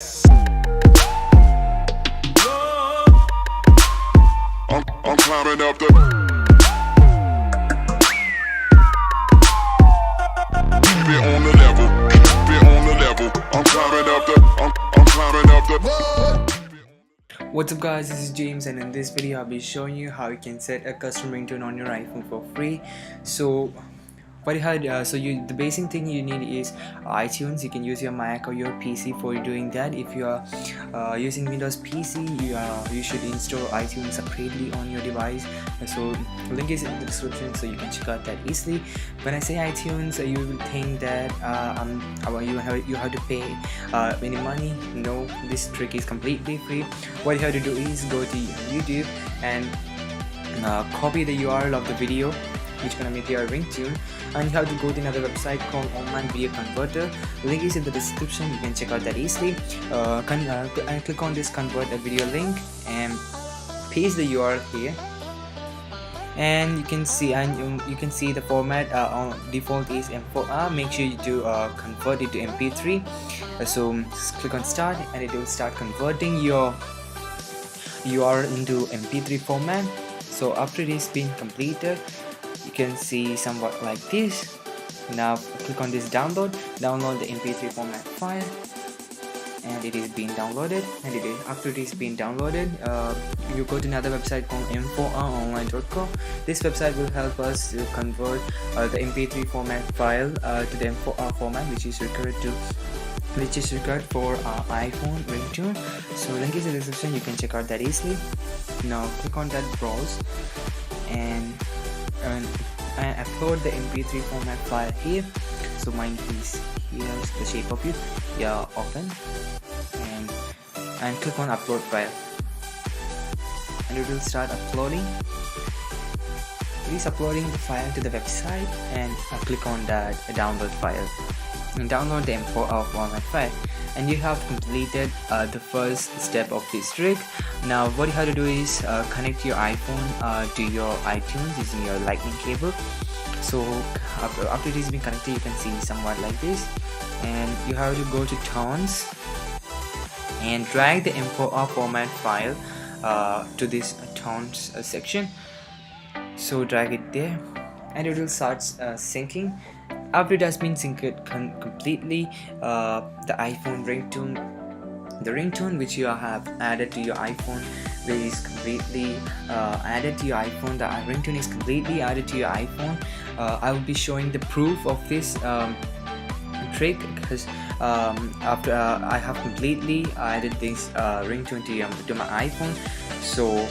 I'm climbing up the. Keep it on the level. Keep it on the level. I'm climbing up the. I'm climbing up the. What's up guys, this is James, and in this video I'll be showing you how you can set a custom ringtone on your iPhone for free. So the basic thing you need is iTunes. You can use your Mac or your PC for doing that. If you are using Windows PC, you should install iTunes separately on your device. So link is in the description, so you can check out that easily. When I say iTunes, you will think that you have to pay any money. No, this trick is completely free. What you have to do is go to YouTube and copy the URL of the video which gonna make your ringtone, and you have to go to another website called Online Video Converter. Link is in the description, you can check out that easily. And click on this convert a video link and paste the URL here, and you can see the format on default is M4R. Make sure you do convert it to MP3. So just click on start and it will start converting your URL into MP3 format. So after it is been completed, you can see somewhat like this. Now click on this download the MP3 format file, and it is being downloaded. And after it is being downloaded, you go to another website called m4ronline.com. This website will help us to convert the MP3 format file to the M4R format, which is required for iPhone ringtone. So link is in the description, you can check out that easily. Now click on that browse and upload the MP3 format file here. So mine is here's the shape of it. Yeah, open and click on upload file, and it will start uploading. It is uploading the file to the website, and click on that download file and download the M4R format file, and you have completed the first step of this trick. Now what you have to do is connect your iPhone to your iTunes using your lightning cable. So after it is being connected, you can see somewhat like this, and you have to go to tones and drag the M4R format file to this tones section. So drag it there, and it will start syncing. After it has been synced completely, the iPhone ringtone, the ringtone which you have added to your iPhone, is completely added to your iPhone. The ringtone is completely added to your iPhone. I will be showing the proof of this trick, because after I have completely added this ringtone to my iPhone. So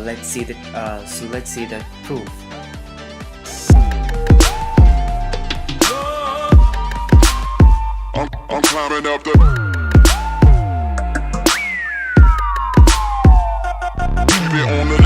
let's see the proof. I'm climbing up the. Keep it on the